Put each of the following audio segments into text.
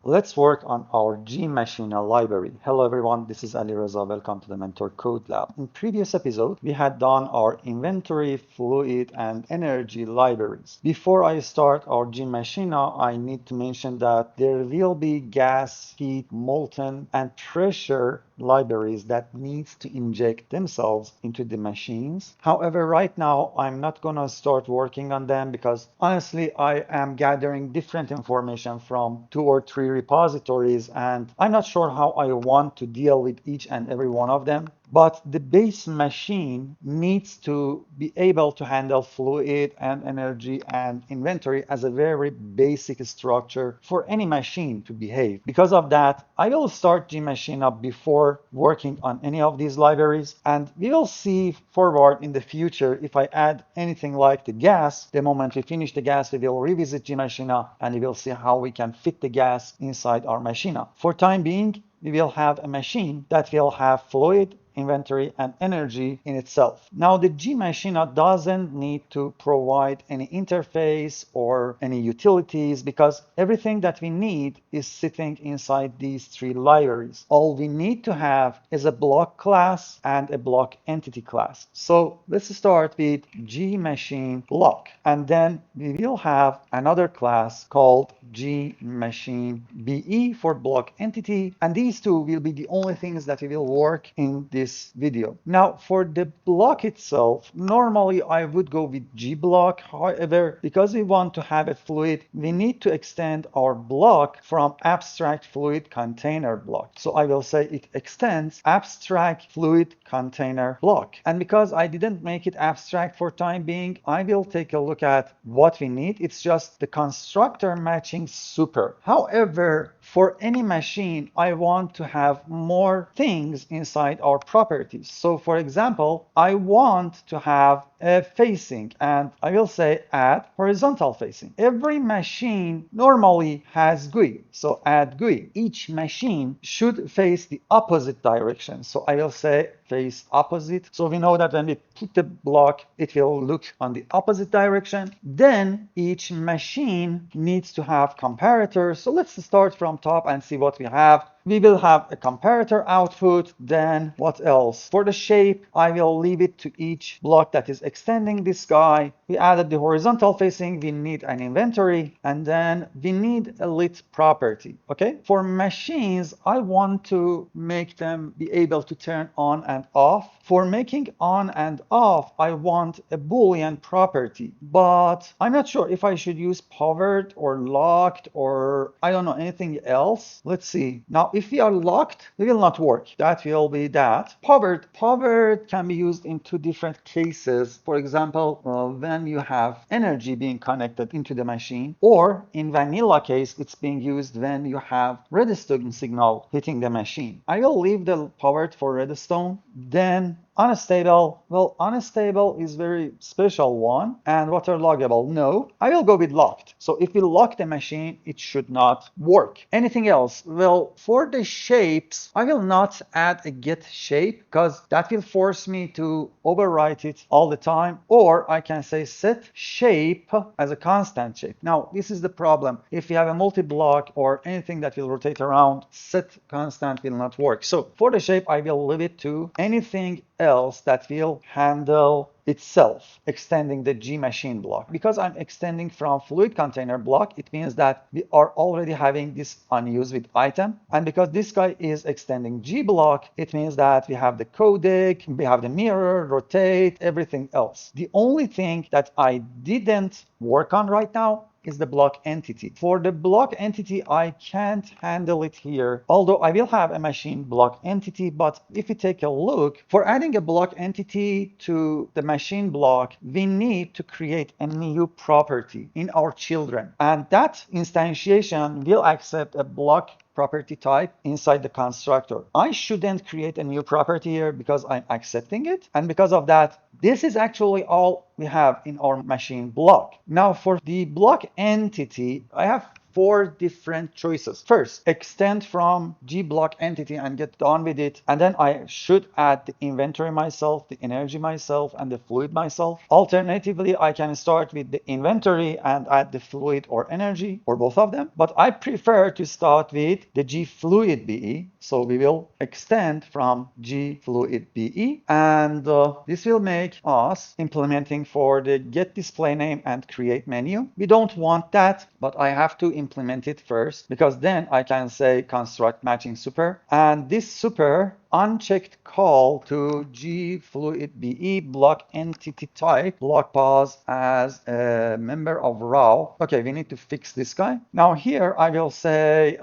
Let's work on our JiMachina library. Hello everyone, this is Ali Reza. Welcome to the Mentor Code Lab. In previous episode, we had done our inventory, fluid, and energy libraries. Before I start our JiMachina, I need to mention that there will be gas, heat, molten, and pressure libraries that needs to inject themselves into the machines. However, right now I'm not gonna start working on them because honestly I am gathering different information from 2 or 3 repositories and I'm not sure how I want to deal with each and every one of them. But the base machine needs to be able to handle fluid and energy and inventory as a very basic structure for any machine to behave. Because of that, I will start JiMachina before working on any of these libraries, and we will see forward in the future if I add anything like the gas. The moment we finish the gas, we will revisit JiMachina and we will see how we can fit the gas inside our machina. For time being, we will have a machine that will have fluid, inventory, and energy in itself. Now, the JiMachina doesn't need to provide any interface or any utilities because everything that we need is sitting inside these 3 libraries. All we need to have is a block class and a block entity class. So let's start with JiMachine block, and then we will have another class called JiMachine BE for block entity, and these 2 will be the only things that we will work in this video. Now, for the block itself, normally I would go with gblock. However, because we want to have a fluid, we need to extend our block from abstract fluid container block. So I will say it extends abstract fluid container block. And because I didn't make it abstract for time being, I will take a look at what we need. It's just the constructor matching super. However, for any machine, I want to have more things inside our properties. So for example, I want to have a facing, and I will say add horizontal facing. Every machine normally has GUI, so add GUI. Each machine should face the opposite direction, so I will say face opposite. So we know that when we put the block, it will look on the opposite direction. Then each machine needs to have comparators. So let's start from top and see what we have. We will have a comparator output. Then what else? For the shape, I will leave it to each block that is extending this guy. We added the horizontal facing. We need an inventory, and then we need a lit property. Okay. For machines, I want to make them be able to turn on and off. For making on and off, I want a Boolean property, but I'm not sure if I should use powered or locked or I don't know anything else. Let's see. Now, if we are locked, it will not work. That will be that. Powered can be used in 2 different cases. For example, when you have energy being connected into the machine, or in vanilla case, it's being used when you have redstone signal hitting the machine. I will leave the powered for redstone. Then unstable. Well, unstable is very special one. And waterloggable, no. I will go with locked. So if we lock the machine, it should not work. Anything else? Well, for the shapes, I will not add a get shape because that will force me to overwrite it all the time. Or I can say set shape as a constant shape. Now, this is the problem. If you have a multi-block or anything that will rotate around, set constant will not work. So for the shape, I will leave it to anything else that will handle itself, extending the JiMachine block. Because I'm extending from fluid container block, it means that we are already having this unused with item. And because this guy is extending gblock, it means that we have the codec, we have the mirror, rotate, everything else. The only thing that I didn't work on right now is the block entity. For the block entity, I can't handle it here, although I will have a machine block entity. But if we take a look, for adding a block entity to the machine block, we need to create a new property in our children. And that instantiation will accept a block property type inside the constructor. I shouldn't create a new property here because I'm accepting it. And because of that, this is actually all we have in our machine block. Now for the block entity, I have four different choices. First, extend from G block entity and get done with it. And then I should add the inventory myself, the energy myself, and the fluid myself. Alternatively, I can start with the inventory and add the fluid or energy, or both of them. But I prefer to start with the G fluid BE. So we will extend from G fluid BE, and this will make us implementing for the get display name and create menu. We don't want that, but I have to implement it first, because then I can say construct matching super, and this super unchecked call to G fluid BE block entity type block pause as a member of raw. Okay, we need to fix this guy. Now here I will say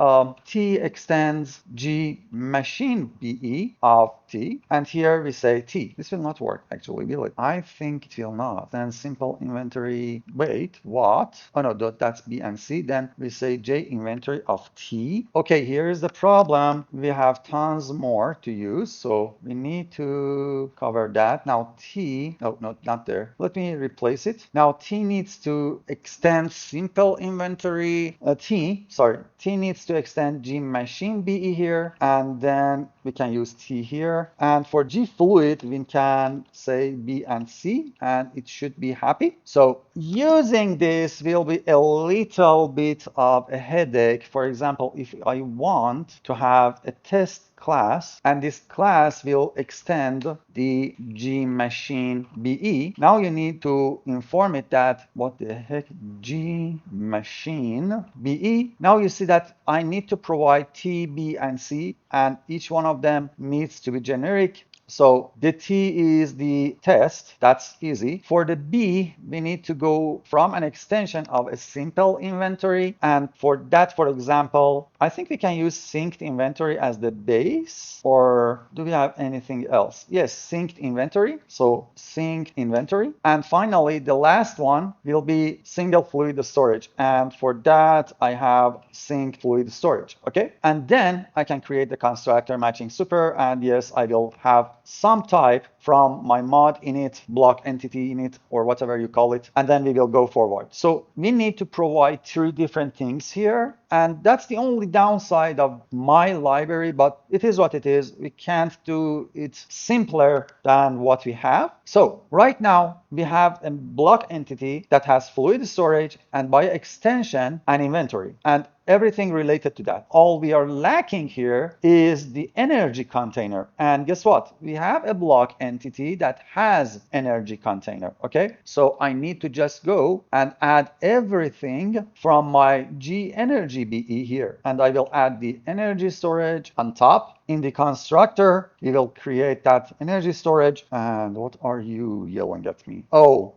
T extends G machine BE of T, and here we say T. This will not work actually, will it? I think it will not. Then simple inventory, wait, what? Oh no, that's B and C. Then we say J inventory of T. Okay, here is the problem. We have tons more to use, so we need to cover that. Now T, oh no, not there. Let me replace it. Now T needs to extend simple inventory. T needs to extend G machine BE here, and then we can use T here. And for G fluid, we can say B and C, and it should be happy. So using this will be a little bit of a headache. For example, if I want to have a test class, and this class will extend the G machine BE. Now you need to inform it that, what the heck, G machine BE. Now you see that I need to provide T, B, and C, and each one of them needs to be generic. So the T is the test, that's easy. For the B, we need to go from an extension of a simple inventory. And for that, for example, I think we can use synced inventory as the base, or do we have anything else? Yes, synced inventory. So synced inventory. And finally, the last one will be single fluid storage. And for that, I have synced fluid storage, okay? And then I can create the constructor matching super, and yes, I will have some type from my mod init, block entity init, or whatever you call it, and then we will go forward. So we need to provide three different things here, and that's the only downside of my library, but it is what it is. We can't do it simpler than what we have. So right now we have a block entity that has fluid storage and by extension an inventory and everything related to that. All we are lacking here is the energy container. And guess what? We have a block entity that has energy container, okay? So I need to just go and add everything from my G energy BE here. And I will add the energy storage on top. In the constructor, we will create that energy storage. And what are you yelling at me? Oh,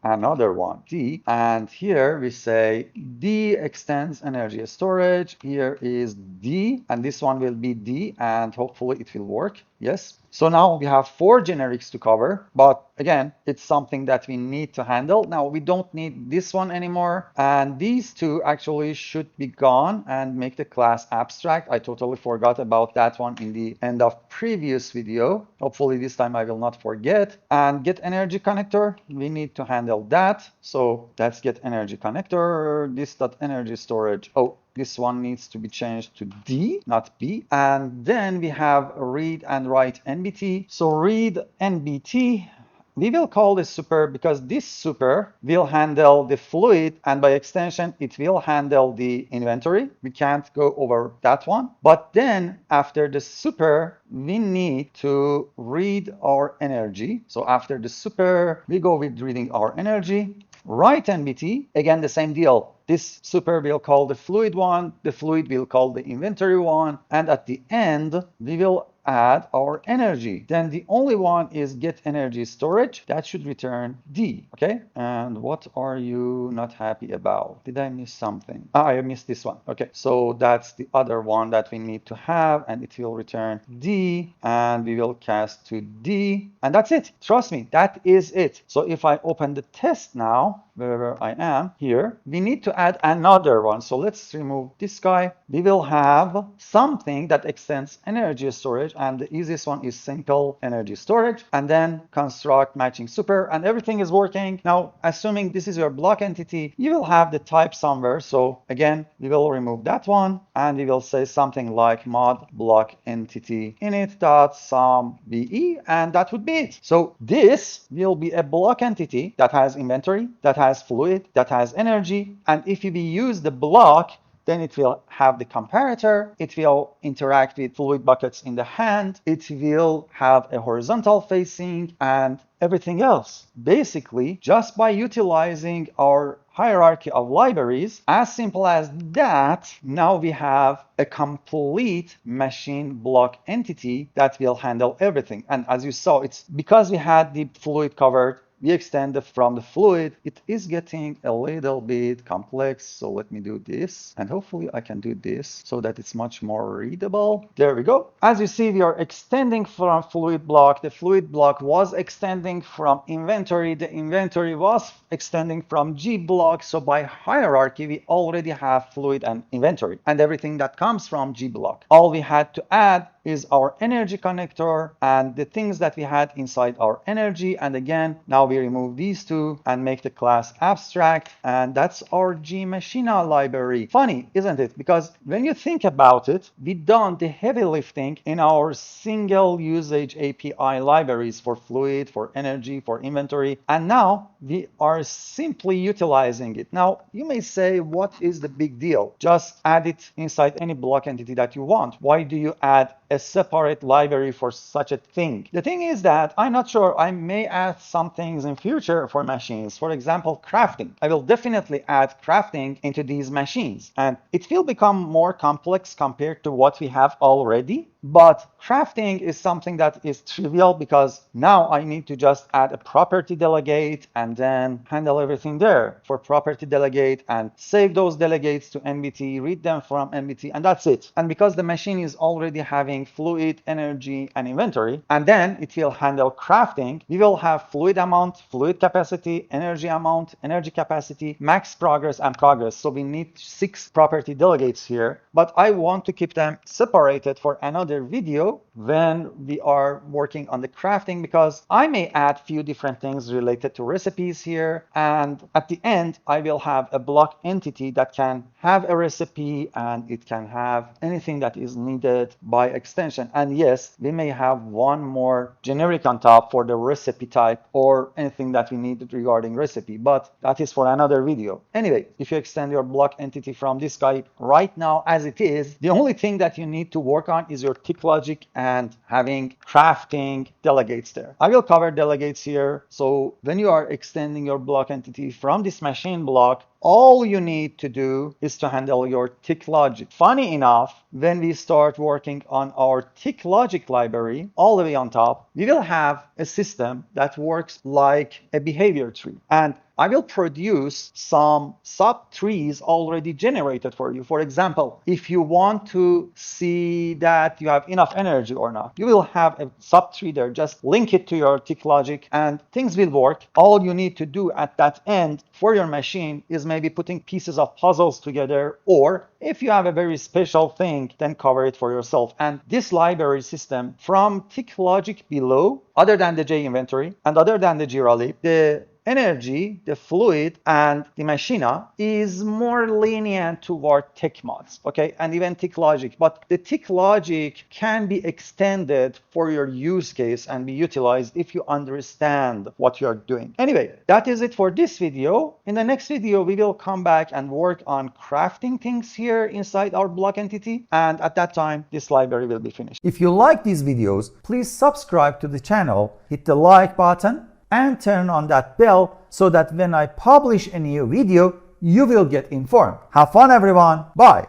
another one, D. And here we say D extends energy storage. Here is D, and this one will be D, and hopefully it will work. Yes. So now we have four generics to cover, but again, it's something that we need to handle. Now we don't need this one anymore, and these two actually should be gone and make the class abstract. I totally forgot about that one in the end of previous video. Hopefully this time I will not forget. And get energy connector, we need to handle that. So let's get energy connector, this dot energy storage. Oh, this one needs to be changed to D, not B. And then we have read and write NBT. So read NBT, we will call this super because this super will handle the fluid, and by extension, it will handle the inventory. We can't go over that one. But then after the super, we need to read our energy. So after the super, we go with reading our energy. Write NBT, again, the same deal. This super will call the fluid one, the fluid will call the inventory one, and at the end, we will add our energy. Then the only one is get energy storage. That should return D, okay? And what are you not happy about? Did I miss something? I missed this one. Okay, so that's the other one that we need to have, and it will return D, and we will cast to D, and that's it. Trust me, that is it. So if I open the test now, wherever I am here, we need to add another one. So let's remove this guy. We will have something that extends energy storage, and the easiest one is simple energy storage, and then construct matching super, and everything is working. Now, assuming this is your block entity, you will have the type somewhere. So again, we will remove that one, and we will say something like mod block entity init dot sum ve, and that would be it. So this will be a block entity that has inventory, that has fluid, that has energy, and if we use the block, then it will have the comparator, it will interact with fluid buckets in the hand, it will have a horizontal facing, and everything else. Basically, just by utilizing our hierarchy of libraries, as simple as that, now we have a complete machine block entity that will handle everything. And as you saw, it's because we had the fluid covered, we extend from the fluid. It is getting a little bit complex, so let me do this, and hopefully I can do this so that it's much more readable. There we go. As you see, we are extending from fluid block. The fluid block was extending from inventory. The inventory was extending from G block. So by hierarchy, we already have fluid and inventory and everything that comes from G block. All we had to add is our energy connector and the things that we had inside our energy. And again, now we remove these two and make the class abstract. And that's our JiMachina library. Funny, isn't it? Because when you think about it, we done the heavy lifting in our single usage API libraries for fluid, for energy, for inventory. And now we are simply utilizing it. Now, you may say, what is the big deal? Just add it inside any block entity that you want. Why do you add a separate library for such a thing? The thing is that I'm not sure. I may add some things in future for machines. For example, crafting. I will definitely add crafting into these machines, and it will become more complex compared to what we have already. But crafting is something that is trivial because now I need to just add a property delegate and then handle everything there for property delegate and save those delegates to NBT, read them from NBT, and that's it. And because the machine is already having fluid, energy, and inventory, and then it will handle crafting, we will have fluid amount, fluid capacity, energy amount, energy capacity, max progress, and progress. So we need 6 property delegates here, but I want to keep them separated for another video when we are working on the crafting, because I may add few different things related to recipes here, and at the end I will have a block entity that can have a recipe and it can have anything that is needed by extension. And yes, we may have one more generic on top for the recipe type or anything that we need regarding recipe, but that is for another video. Anyway, if you extend your block entity from this guy right now as it is, the only thing that you need to work on is your tick logic and having crafting delegates there. I will cover delegates here. So when you are extending your block entity from this machine block, all you need to do is to handle your tick logic. Funny enough, when we start working on our tick logic library, all the way on top, we will have a system that works like a behavior tree. And I will produce some sub-trees already generated for you. For example, if you want to see that you have enough energy or not, you will have a sub-tree there. Just link it to your tick logic and things will work. All you need to do at that end for your machine is maybe putting pieces of puzzles together, or if you have a very special thing, then cover it for yourself. And this library system from tick logic below, other than the J inventory and other than the Jiralib, the energy, the fluid, and the machina is more lenient toward tick mods, okay, and even tick logic. But the tick logic can be extended for your use case and be utilized if you understand what you are doing. Anyway, that is it for this video. In the next video, we will come back and work on crafting things here inside our block entity, and at that time, this library will be finished. If you like these videos, please subscribe to the channel, hit the like button, and turn on that bell so that when I publish a new video, you will get informed. Have fun, everyone. Bye.